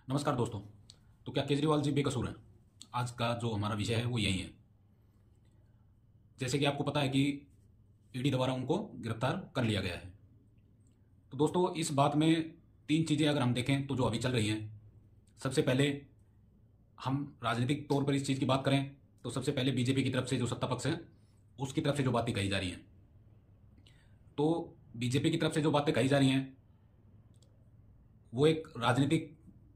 नमस्कार दोस्तों। तो क्या केजरीवाल जी बेकसूर हैं? आज का जो हमारा विषय है वो यही है। जैसे कि आपको पता है कि ईडी द्वारा उनको गिरफ्तार कर लिया गया है। तो दोस्तों इस बात में तीन चीज़ें अगर हम देखें तो जो अभी चल रही हैं, सबसे पहले हम राजनीतिक तौर पर इस चीज़ की बात करें तो सबसे पहले बीजेपी की तरफ से जो सत्ता पक्ष है उसकी तरफ से जो बातें कही जा रही हैं, तो बीजेपी की तरफ से जो बातें कही जा रही हैं वो एक राजनीतिक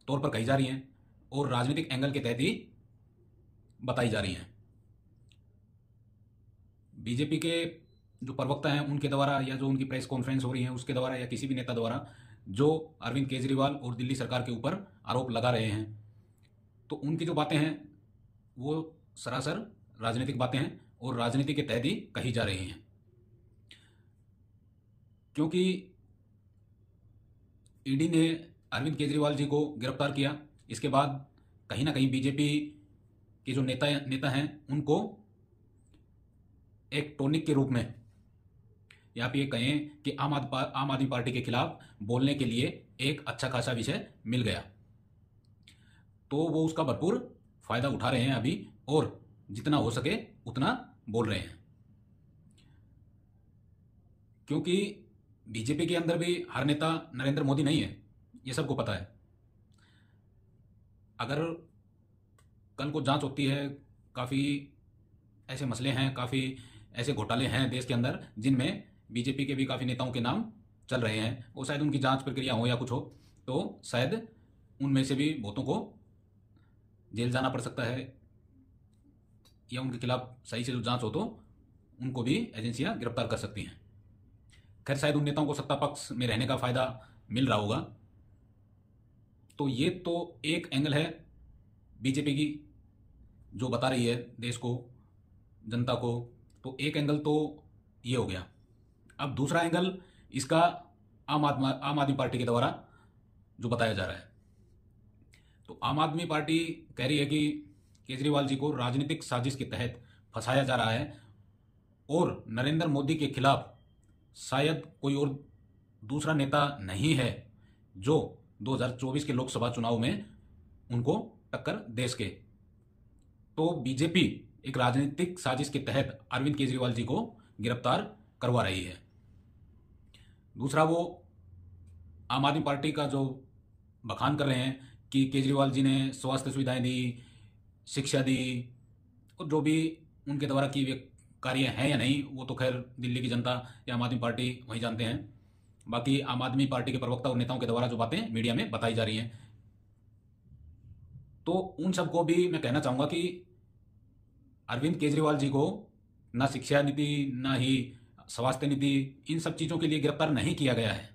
तौर पर कही जा रही हैं और राजनीतिक एंगल के तहत ही बताई जा रही हैं। बीजेपी के जो प्रवक्ता हैं उनके द्वारा या जो उनकी प्रेस कॉन्फ्रेंस हो रही है उसके द्वारा या किसी भी नेता द्वारा जो अरविंद केजरीवाल और दिल्ली सरकार के ऊपर आरोप लगा रहे हैं, तो उनकी जो बातें हैं वो सरासर राजनीतिक बातें हैं और राजनीति के तहत ही कही जा रही हैं। क्योंकि ईडी ने अरविंद केजरीवाल जी को गिरफ्तार किया, इसके बाद कहीं ना कहीं बीजेपी के जो नेता हैं उनको एक टॉनिक के रूप में या आप ये कहें कि आम आदमी पार्टी के खिलाफ बोलने के लिए एक अच्छा खासा विषय मिल गया। तो वो उसका भरपूर फायदा उठा रहे हैं अभी और जितना हो सके उतना बोल रहे हैं। क्योंकि बीजेपी के अंदर भी हर नेता नरेंद्र मोदी नहीं है, ये सबको पता है। अगर कल को जांच होती है, काफ़ी ऐसे मसले हैं, काफ़ी ऐसे घोटाले हैं देश के अंदर जिनमें बीजेपी के भी काफ़ी नेताओं के नाम चल रहे हैं और शायद उनकी जांच प्रक्रिया हो या कुछ हो तो शायद उनमें से भी बहुतों को जेल जाना पड़ सकता है या उनके खिलाफ सही से जो जांच हो तो उनको भी एजेंसियां गिरफ्तार कर सकती हैं। खैर, शायद उन नेताओं को सत्ता पक्ष में रहने का फायदा मिल रहा होगा। तो ये तो एक एंगल है बीजेपी की जो बता रही है देश को, जनता को। तो एक एंगल तो ये हो गया। अब दूसरा एंगल इसका आम आदमी पार्टी के द्वारा जो बताया जा रहा है, तो आम आदमी पार्टी कह रही है कि केजरीवाल जी को राजनीतिक साजिश के तहत फंसाया जा रहा है और नरेंद्र मोदी के खिलाफ शायद कोई और दूसरा नेता नहीं है जो 2024 के लोकसभा चुनाव में उनको टक्कर दे सके। तो बीजेपी एक राजनीतिक साजिश के तहत अरविंद केजरीवाल जी को गिरफ्तार करवा रही है। दूसरा, वो आम आदमी पार्टी का जो बखान कर रहे हैं कि केजरीवाल जी ने स्वास्थ्य सुविधाएं दी, शिक्षा दी, और जो भी उनके द्वारा किए हुए कार्य हैं या नहीं वो तो खैर दिल्ली की जनता या आम आदमी पार्टी वही जानते हैं। बाकी आम आदमी पार्टी के प्रवक्ता और नेताओं के द्वारा जो बातें मीडिया में बताई जा रही हैं, तो उन सबको भी मैं कहना चाहूँगा कि अरविंद केजरीवाल जी को ना शिक्षा नीति ना ही स्वास्थ्य नीति, इन सब चीज़ों के लिए गिरफ्तार नहीं किया गया है।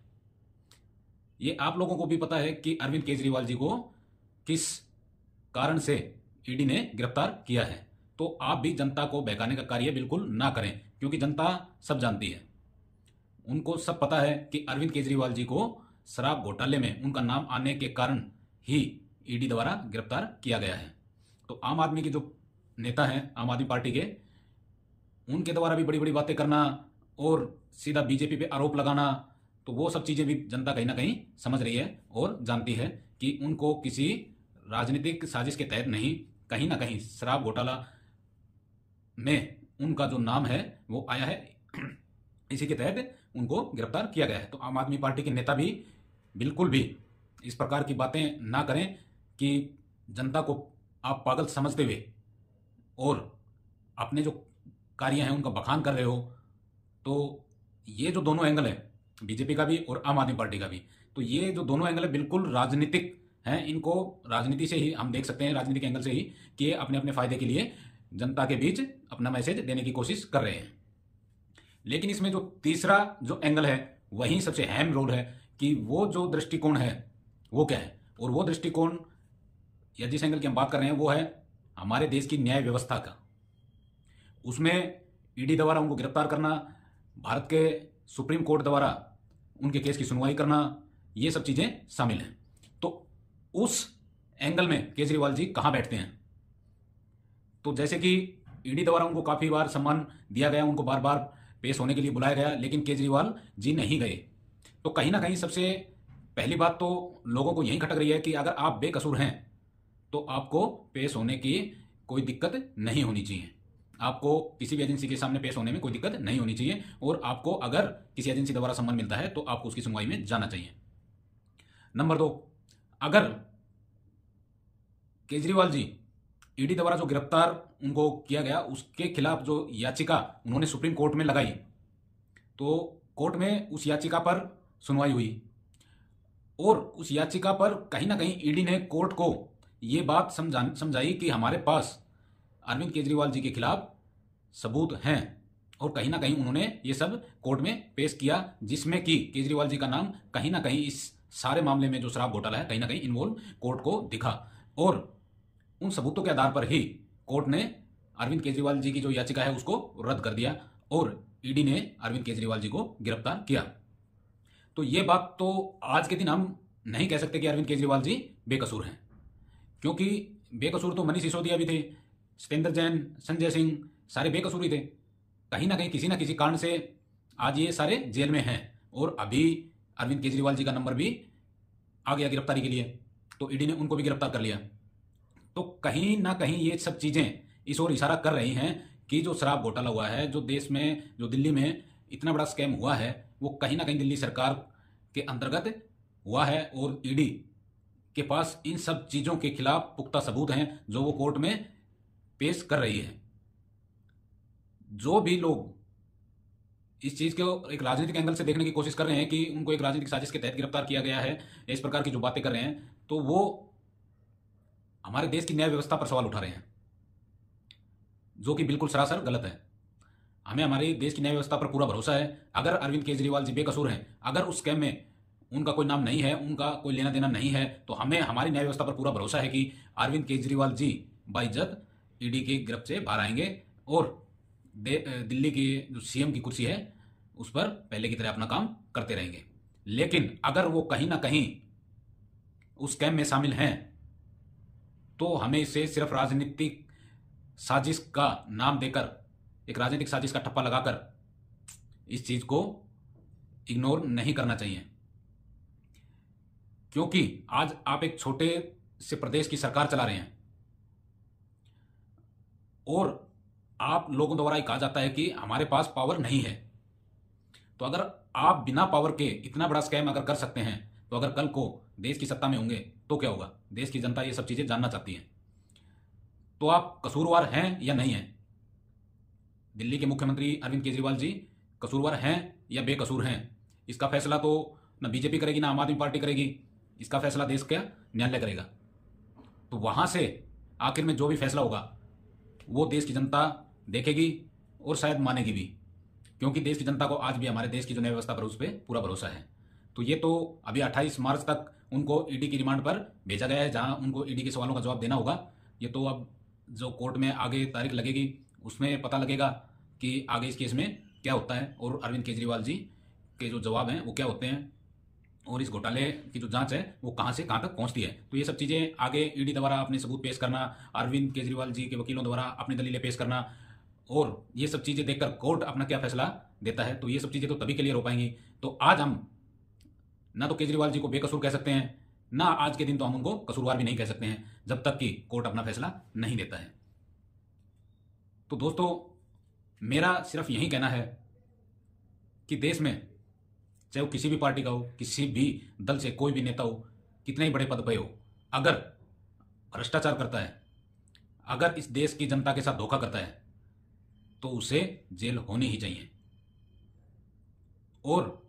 ये आप लोगों को भी पता है कि अरविंद केजरीवाल जी को किस कारण से ईडी ने गिरफ्तार किया है। तो आप भी जनता को बहकाने का कार्य बिल्कुल ना करें, क्योंकि जनता सब जानती है। उनको सब पता है कि अरविंद केजरीवाल जी को शराब घोटाले में उनका नाम आने के कारण ही ईडी द्वारा गिरफ्तार किया गया है। तो आम आदमी के जो नेता हैं, आम आदमी पार्टी के, उनके द्वारा भी बड़ी बड़ी बातें करना और सीधा बीजेपी पे आरोप लगाना, तो वो सब चीज़ें भी जनता कहीं ना कहीं समझ रही है और जानती है कि उनको किसी राजनीतिक साजिश के तहत नहीं, कहीं ना कहीं शराब घोटाला में उनका जो नाम है वो आया है, इसी के तहत उनको गिरफ्तार किया गया है। तो आम आदमी पार्टी के नेता भी बिल्कुल भी इस प्रकार की बातें ना करें कि जनता को आप पागल समझते हुए और अपने जो कार्य हैं उनका बखान कर रहे हो। तो ये जो दोनों एंगल है, बीजेपी का भी और आम आदमी पार्टी का भी, तो ये जो दोनों एंगल है बिल्कुल राजनीतिक हैं। इनको राजनीति से ही हम देख सकते हैं, राजनीतिक एंगल से ही, कि अपने अपने फायदे के लिए जनता के बीच अपना मैसेज देने की कोशिश कर रहे हैं। लेकिन इसमें जो तीसरा जो एंगल है वही सबसे अहम रोल है कि वो जो दृष्टिकोण है वो क्या है। और वो दृष्टिकोण या जिस एंगल की हम बात कर रहे हैं वो है हमारे देश की न्याय व्यवस्था का। उसमें ईडी द्वारा उनको गिरफ्तार करना, भारत के सुप्रीम कोर्ट द्वारा उनके केस की सुनवाई करना, ये सब चीज़ें शामिल हैं। तो उस एंगल में केजरीवाल जी कहाँ बैठते हैं? तो जैसे कि ईडी द्वारा उनको काफ़ी बार सम्मान दिया गया, उनको बार बार पेश होने के लिए बुलाया गया, लेकिन केजरीवाल जी नहीं गए। तो कहीं ना कहीं सबसे पहली बात तो लोगों को यही खटक रही है कि अगर आप बेकसूर हैं तो आपको पेश होने की कोई दिक्कत नहीं होनी चाहिए, आपको किसी भी एजेंसी के सामने पेश होने में कोई दिक्कत नहीं होनी चाहिए, और आपको अगर किसी एजेंसी द्वारा सम्मान मिलता है तो आपको उसकी सुनवाई में जाना चाहिए। नंबर 2, अगर केजरीवाल जी ईडी द्वारा जो गिरफ्तार उनको किया गया उसके खिलाफ जो याचिका उन्होंने सुप्रीम कोर्ट में लगाई, तो कोर्ट में उस याचिका पर सुनवाई हुई और उस याचिका पर कहीं ना कहीं ईडी ने कोर्ट को ये बात समझाई कि हमारे पास अरविंद केजरीवाल जी के खिलाफ सबूत हैं, और कहीं ना कहीं उन्होंने ये सब कोर्ट में पेश किया, जिसमें कि केजरीवाल जी का नाम कहीं ना कहीं इस सारे मामले में जो शराब घोटाला है कहीं ना कहीं इन्वॉल्व कोर्ट को दिखा, और उन सबूतों के आधार पर ही कोर्ट ने अरविंद केजरीवाल जी की जो याचिका है उसको रद्द कर दिया और ईडी ने अरविंद केजरीवाल जी को गिरफ्तार किया। तो ये बात तो आज के दिन हम नहीं कह सकते कि अरविंद केजरीवाल जी बेकसूर हैं, क्योंकि बेकसूर तो मनीष सिसोदिया भी थे, सत्येंद्र जैन, संजय सिंह, सारे बेकसूर ही थे। कहीं ना कहीं किसी ना किसी कारण से आज ये सारे जेल में हैं, और अभी अरविंद केजरीवाल जी का नंबर भी आ गया गिरफ्तारी के लिए, तो ईडी ने उनको भी गिरफ्तार कर लिया। तो कहीं ना कहीं ये सब चीजें इस ओर इशारा कर रही हैं कि जो शराब घोटाला हुआ है, जो देश में, जो दिल्ली में इतना बड़ा स्कैम हुआ है, वो कहीं ना कहीं दिल्ली सरकार के अंतर्गत हुआ है, और ईडी के पास इन सब चीजों के खिलाफ पुख्ता सबूत हैं जो वो कोर्ट में पेश कर रही है। जो भी लोग इस चीज को एक राजनीतिक एंगल से देखने की कोशिश कर रहे हैं कि उनको एक राजनीतिक साजिश के तहत गिरफ्तार किया गया है, इस प्रकार की जो बातें कर रहे हैं, तो वो हमारे देश की न्याय व्यवस्था पर सवाल उठा रहे हैं, जो कि बिल्कुल सरासर गलत है। हमें हमारे देश की न्याय व्यवस्था पर पूरा भरोसा है। अगर अरविंद केजरीवाल जी बेकसूर हैं, अगर उस स्कैम में उनका कोई नाम नहीं है, उनका कोई लेना देना नहीं है, तो हमें हमारी न्याय व्यवस्था पर पूरा भरोसा है कि अरविंद केजरीवाल जी बाइज्जत ईडी की गिरफ्त से बाहर आएंगे और दिल्ली की जो सीएम की कुर्सी है उस पर पहले की तरह अपना काम करते रहेंगे। लेकिन अगर वो कहीं ना कहीं उस स्कैम में शामिल हैं, तो हमें इसे सिर्फ राजनीतिक साजिश का नाम देकर, एक राजनीतिक साजिश का ठप्पा लगाकर इस चीज को इग्नोर नहीं करना चाहिए, क्योंकि आज आप एक छोटे से प्रदेश की सरकार चला रहे हैं और आप लोगों द्वारा कहा जाता है कि हमारे पास पावर नहीं है। तो अगर आप बिना पावर के इतना बड़ा स्कैम अगर कर सकते हैं, तो अगर कल को देश की सत्ता में होंगे तो क्या होगा? देश की जनता ये सब चीजें जानना चाहती है। तो आप कसूरवार हैं या नहीं हैं? दिल्ली के मुख्यमंत्री अरविंद केजरीवाल जी कसूरवार हैं या बेकसूर हैं? इसका फैसला तो ना बीजेपी करेगी ना आम आदमी पार्टी करेगी, इसका फैसला देश का न्यायालय करेगा। तो वहां से आखिर में जो भी फैसला होगा वो देश की जनता देखेगी और शायद मानेगी भी, क्योंकि देश की जनता को आज भी हमारे देश की जो न्याय व्यवस्था पर उस पर पूरा भरोसा है। तो ये तो अभी 28 मार्च तक उनको ईडी की रिमांड पर भेजा गया है, जहां उनको ईडी के सवालों का जवाब देना होगा। ये तो अब जो कोर्ट में आगे तारीख लगेगी उसमें पता लगेगा कि आगे इस केस में क्या होता है और अरविंद केजरीवाल जी के जो जवाब हैं वो क्या होते हैं, और इस घोटाले की जो जांच है वो कहां से कहां तक पहुंचती है। तो ये सब चीजें आगे ईडी द्वारा अपने सबूत पेश करना, अरविंद केजरीवाल जी के वकीलों द्वारा अपनी दलीलें पेश करना, और ये सब चीजें देखकर कोर्ट अपना क्या फैसला देता है, तो ये सब चीजें तो तभी के लिए हो पाएंगी। तो आज हम ना तो केजरीवाल जी को बेकसूर कह सकते हैं, ना आज के दिन तो हम उनको कसूरवार भी नहीं कह सकते हैं, जब तक कि कोर्ट अपना फैसला नहीं देता है। तो दोस्तों, मेरा सिर्फ यही कहना है कि देश में चाहे वो किसी भी पार्टी का हो, किसी भी दल से कोई भी नेता हो, कितने ही बड़े पद पे हो, अगर भ्रष्टाचार करता है, अगर इस देश की जनता के साथ धोखा करता है, तो उसे जेल होनी ही चाहिए। और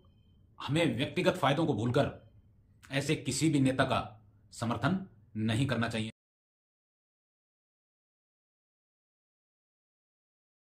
हमें व्यक्तिगत फायदों को भूलकर ऐसे किसी भी नेता का समर्थन नहीं करना चाहिए।